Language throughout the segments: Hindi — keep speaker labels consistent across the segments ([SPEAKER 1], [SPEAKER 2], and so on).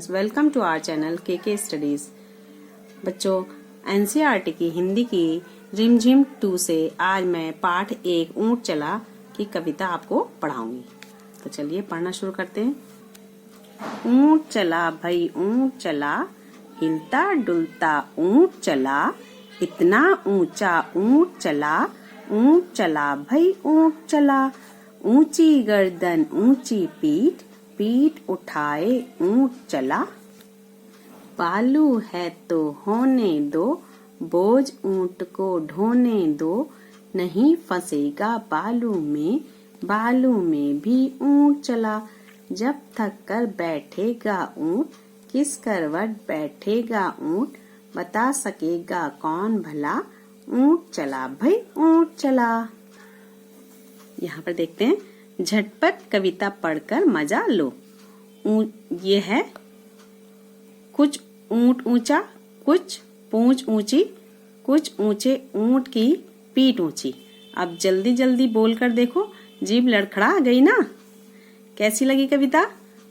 [SPEAKER 1] Students, welcome to our channel K studies. बच्चों, एनसीईआरटी की हिंदी की रिमझिम 2 से आज मैं पाठ 1 ऊंट चला की कविता आपको पढ़ाऊंगी। तो चलिए पढ़ना शुरू करते हैं। ऊंट चला भाई ऊंट चला, हिलता डुलता ऊंट चला, इतना ऊंचा ऊंट चला, ऊंट चला भाई ऊंट चला। ऊंची गर्दन ऊंची पीठ, पीठ उठाए ऊंट चला। बालू है तो होने दो, बोझ ऊंट को ढोने दो, नहीं फंसेगा बालू में भी ऊंट चला। जब थक कर बैठेगा ऊंट, किस करवट बैठेगा ऊंट, बता सकेगा कौन भला, ऊंट चला भाई ऊंट चला। यहाँ पर देखते हैं, झटपट कविता पढ़कर मजा लो। ये है कुछ ऊंट ऊंचा, कुछ पूंछ ऊंची, कुछ ऊंचे ऊंट की पीठ ऊंची। अब जल्दी जल्दी बोलकर देखो, जीभ लड़खड़ा गई ना। कैसी लगी कविता?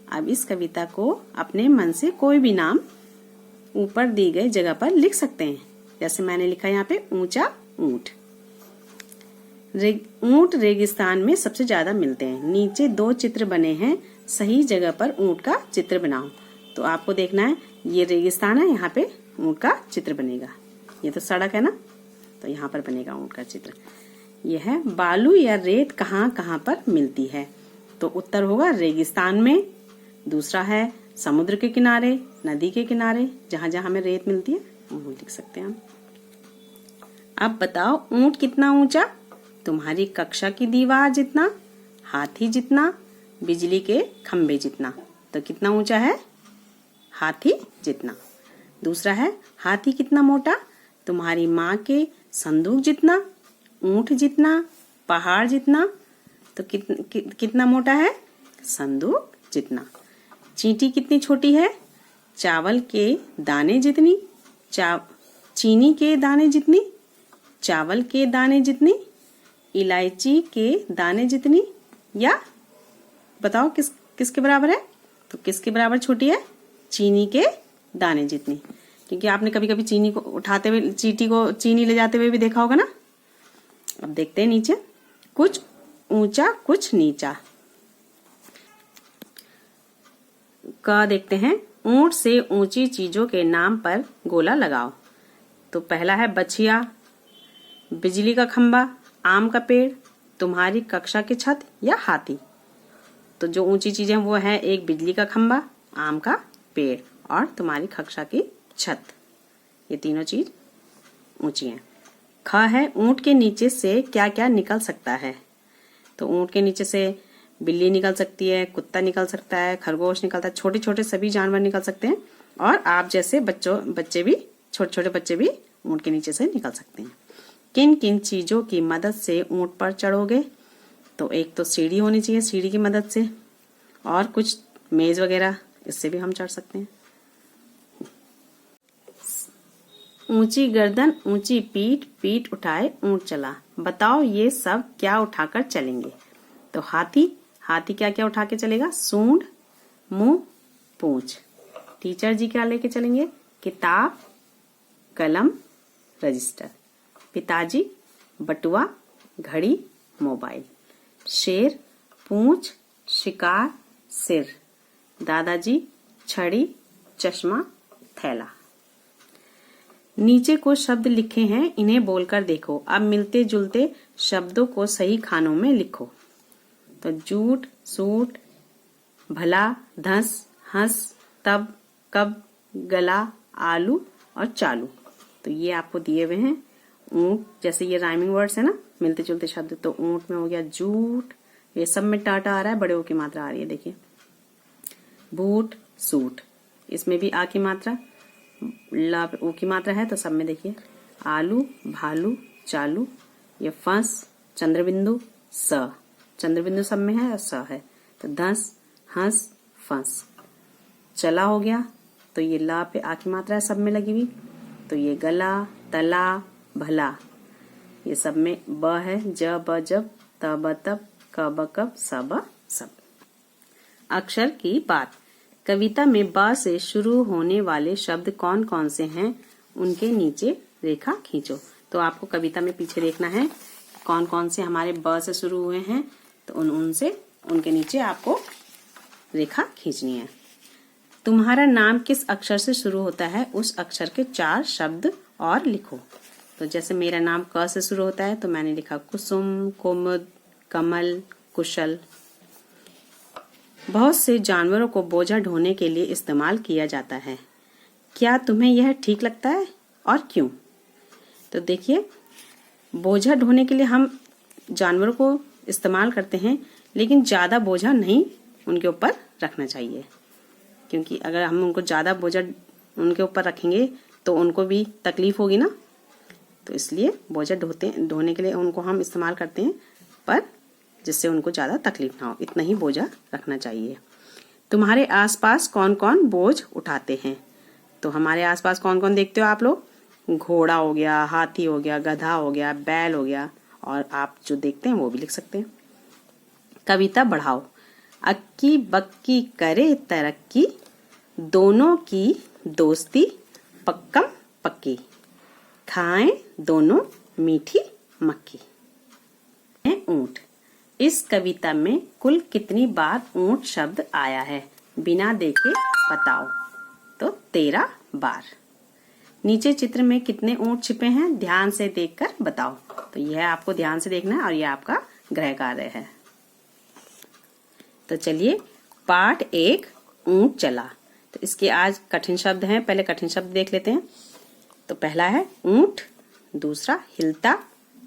[SPEAKER 1] अब इस कविता को अपने मन से कोई भी नाम ऊपर दी गई जगह पर लिख सकते हैं। जैसे मैंने लिखा यहाँ पे ऊंचा ऊंट। ऊंट रेगिस्तान में सबसे ज्यादा मिलते हैं। नीचे 2 चित्र बने हैं, सही जगह पर ऊंट का चित्र बनाओ। तो आपको देखना है, ये रेगिस्तान है, यहाँ पे ऊंट का चित्र बनेगा। ये तो सड़क है ना, तो यहाँ पर बनेगा ऊंट का चित्र। ये है बालू या रेत कहाँ कहाँ पर मिलती है, तो उत्तर होगा रेगिस्तान में। दूसरा है समुद्र के किनारे, नदी के किनारे, जहां जहां हमें रेत मिलती है वो लिख सकते हैं हम। अब बताओ, ऊंट कितना ऊंचा? तुम्हारी कक्षा की दीवार जितना, हाथी जितना, बिजली के खंबे जितना। तो कितना ऊंचा है? हाथी जितना। दूसरा है हाथी कितना मोटा? तुम्हारी माँ के संदूक जितना, ऊंट जितना, पहाड़ जितना। तो कितना मोटा है? संदूक जितना। चींटी कितनी छोटी है? चावल के दाने जितनी, चीनी के दाने जितनी, चावल के दाने जितनी, इलायची के दाने जितनी। या बताओ किसके बराबर है? तो किसके बराबर छोटी है? चीनी के दाने जितनी। क्योंकि आपने कभी कभी चीनी को उठाते हुए, चींटी को चीनी ले जाते हुए भी देखा होगा ना। अब देखते हैं नीचे, कुछ ऊंचा कुछ नीचा। का देखते हैं, ऊंट से ऊंची चीजों के नाम पर गोला लगाओ। तो पहला है बछिया, बिजली का खंबा, आम का पेड़, तुम्हारी कक्षा की छत या हाथी। तो जो ऊंची चीजें वो है, एक बिजली का खंबा, आम का पेड़ और तुम्हारी कक्षा की छत। ये तीनों चीज ऊंची हैं। ख है, ऊंट के नीचे से क्या क्या निकल सकता है। तो ऊंट के नीचे से बिल्ली निकल सकती है, कुत्ता निकल सकता है, खरगोश निकलता है, छोटे छोटे सभी जानवर निकल सकते हैं। और आप जैसे बच्चे भी, छोटे छोटे बच्चे भी ऊंट के नीचे से निकल सकते हैं। किन किन चीजों की मदद से ऊंट पर चढ़ोगे? तो एक तो सीढ़ी होनी चाहिए, सीढ़ी की मदद से, और कुछ मेज वगैरह, इससे भी हम चढ़ सकते हैं। ऊंची गर्दन ऊंची पीठ, पीठ उठाए ऊंट चला। बताओ ये सब क्या उठाकर चलेंगे? तो हाथी क्या क्या उठा के चलेगा? सूंड, मुंह, पूंछ। टीचर जी क्या लेके चलेंगे? किताब, कलम, रजिस्टर। पिताजी बटुआ, घड़ी, मोबाइल। शेर पूंछ, शिकार, सिर। दादाजी छड़ी, चश्मा, थैला। नीचे कुछ शब्द लिखे हैं, इन्हें बोलकर देखो। अब मिलते जुलते शब्दों को सही खानों में लिखो। तो जूट, सूट, भला, धंस, हंस, तब, कब, गला, आलू और चालू। तो ये आपको दिए हुए हैं। ऊंट, जैसे ये राइमिंग वर्ड्स है ना, मिलते जुलते शब्द। तो ऊंट में हो गया जूट, ये सब में टाटा आ रहा है, बड़े ओ की मात्रा आ रही है, देखिए। बूट, सूट, इसमें भी आ की मात्रा, ला पे ओ की मात्रा है, तो सब में देखिए। आलू, भालू, चालू। ये फंस, चंद्रबिंदु, स, चंद्रबिंदु सब में है और स है। तो धंस, हंस, फंस। चला हो गया, तो ये ला पे आ की मात्रा है, सब में लगी हुई। तो ये गला, तला, भला, ये सब में ब है। ज ब जब, त ब तब, क ब कब, स ब सब। अक्षर की बात। कविता में ब से शुरू होने वाले शब्द कौन कौन से हैं, उनके नीचे रेखा खींचो। तो आपको कविता में पीछे देखना है कौन कौन से हमारे ब से शुरू हुए हैं, तो उनके नीचे आपको रेखा खींचनी है। तुम्हारा नाम किस अक्षर से शुरू होता है, उस अक्षर के 4 शब्द और लिखो। तो जैसे मेरा नाम क से शुरू होता है तो मैंने लिखा कुसुम, कुमुद, कमल, कुशल। बहुत से जानवरों को बोझा ढोने के लिए इस्तेमाल किया जाता है। क्या तुम्हें यह ठीक लगता है और क्यों? तो देखिए, बोझा ढोने के लिए हम जानवरों को इस्तेमाल करते हैं, लेकिन ज्यादा बोझा नहीं उनके ऊपर रखना चाहिए, क्योंकि अगर हम उनको ज्यादा बोझा उनके ऊपर रखेंगे तो उनको भी तकलीफ होगी ना। तो इसलिए बोझा ढोने के लिए उनको हम इस्तेमाल करते हैं, पर जिससे उनको ज्यादा तकलीफ ना हो, इतना ही बोझा रखना चाहिए। तुम्हारे आसपास कौन कौन बोझ उठाते हैं? तो हमारे आसपास कौन कौन देखते हो आप लोग? घोड़ा हो गया, हाथी हो गया, गधा हो गया, बैल हो गया, और आप जो देखते हैं वो भी लिख सकते हैं। कविता बढ़ाओ। अक्की बक्की करे तरक्की, दोनों की दोस्ती पक्कम पक्की, खाएं दोनों मीठी मक्की। ऊंट। इस कविता में कुल कितनी बार ऊंट शब्द आया है, बिना देखे बताओ। तो 13 बार। नीचे चित्र में कितने ऊंट छिपे हैं, ध्यान से देखकर बताओ। तो यह आपको ध्यान से देखना है और यह आपका गृह कार्य है। तो चलिए, पाठ 1 ऊंट चला। तो इसके आज कठिन शब्द हैं, पहले कठिन शब्द देख लेते हैं। तो पहला है ऊंट, दूसरा हिलता,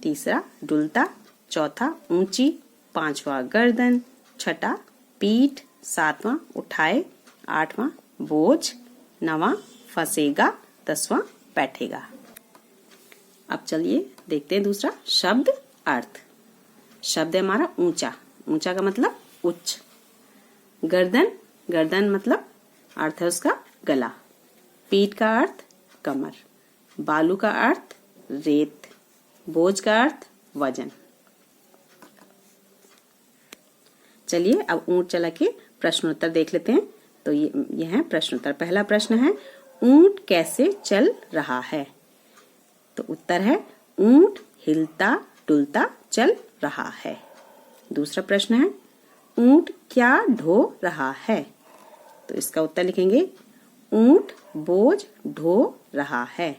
[SPEAKER 1] तीसरा डुलता, चौथा ऊंची, 5वां गर्दन, 6ठा पीठ, 7वां उठाए, 8वां बोझ, 9वां फंसेगा, 10वां बैठेगा। अब चलिए देखते हैं दूसरा शब्द अर्थ। शब्द है हमारा ऊंचा। ऊंचा का मतलब उच्च। गर्दन, गर्दन मतलब अर्थ है उसका गला। पीठ का अर्थ कमर। बालू का अर्थ रेत। बोझ का अर्थ वजन। चलिए अब ऊंट चला के प्रश्नोत्तर देख लेते हैं। तो ये है प्रश्नोत्तर। पहला प्रश्न है, ऊंट कैसे चल रहा है? तो उत्तर है, ऊंट हिलता डुलता चल रहा है। दूसरा प्रश्न है, ऊंट क्या ढो रहा है? तो इसका उत्तर लिखेंगे, ऊंट बोझ ढो रहा है।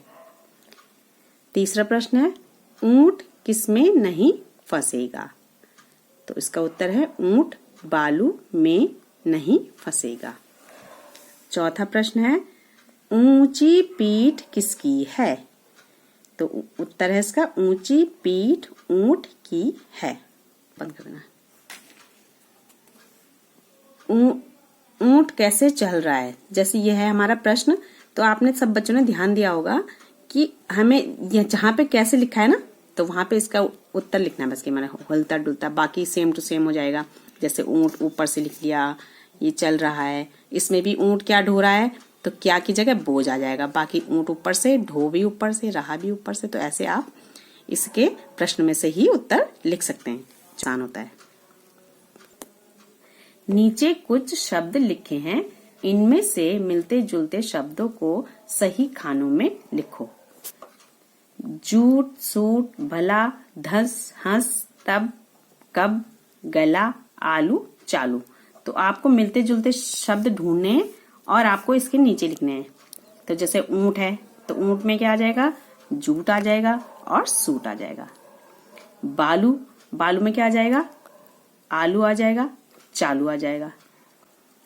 [SPEAKER 1] तीसरा प्रश्न है, ऊंट किसमें नहीं फंसेगा? तो इसका उत्तर है, ऊंट बालू में नहीं फंसेगा। चौथा प्रश्न है, ऊंची पीठ किसकी है? तो उत्तर है इसका, ऊंची पीठ ऊंट की है। बंद कर देना। ऊंट कैसे चल रहा है? जैसे यह है हमारा प्रश्न, तो आपने सब बच्चों ने ध्यान दिया होगा कि हमें यह जहां पे कैसे लिखा है ना, तो वहां पे इसका उत्तर लिखना है बस, कि मैंने हिलता डुलता, बाकी सेम टू सेम हो जाएगा। जैसे ऊंट ऊपर से लिख लिया, ये चल रहा है, इसमें भी ऊंट क्या ढो रहा है, तो क्या की जगह बोझ आ जाएगा। बाकी ऊंट ऊपर से, ढो भी ऊपर से, रहा भी ऊपर से। तो ऐसे आप इसके प्रश्न में से ही उत्तर लिख सकते हैं। आसान होता है। नीचे कुछ शब्द लिखे हैं, इनमें से मिलते जुलते शब्दों को सही खानों में लिखो। जूट, सूट, भला, धस, हंस, तब, कब, गला, आलू, चालू। तो आपको मिलते जुलते शब्द ढूंढने हैं और आपको इसके नीचे लिखने हैं। तो जैसे ऊंट है, तो ऊंट में क्या आ जाएगा? जूट आ जाएगा और सूट आ जाएगा। बालू, बालू में क्या आ जाएगा? आलू आ जाएगा, चालू आ जाएगा।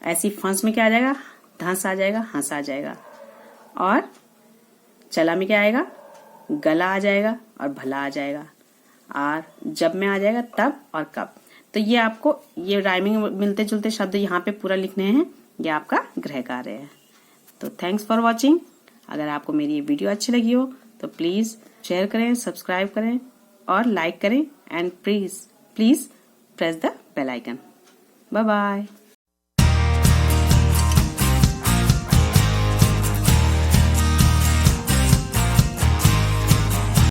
[SPEAKER 1] ऐसी फंस में क्या आ जाएगा? धंस आ जाएगा, हंस आ जाएगा। और चला में क्या आएगा? गला आ जाएगा और भला आ जाएगा। और जब में आ जाएगा तब और कब। तो ये आपको ये राइमिंग मिलते जुलते शब्द यहाँ पे पूरा लिखने हैं। ये आपका गृह कार्य है। तो थैंक्स फॉर वॉचिंग। अगर आपको मेरी ये वीडियो अच्छी लगी हो तो प्लीज शेयर करें, सब्सक्राइब करें और लाइक करें, and please press the bell icon. Bye bye.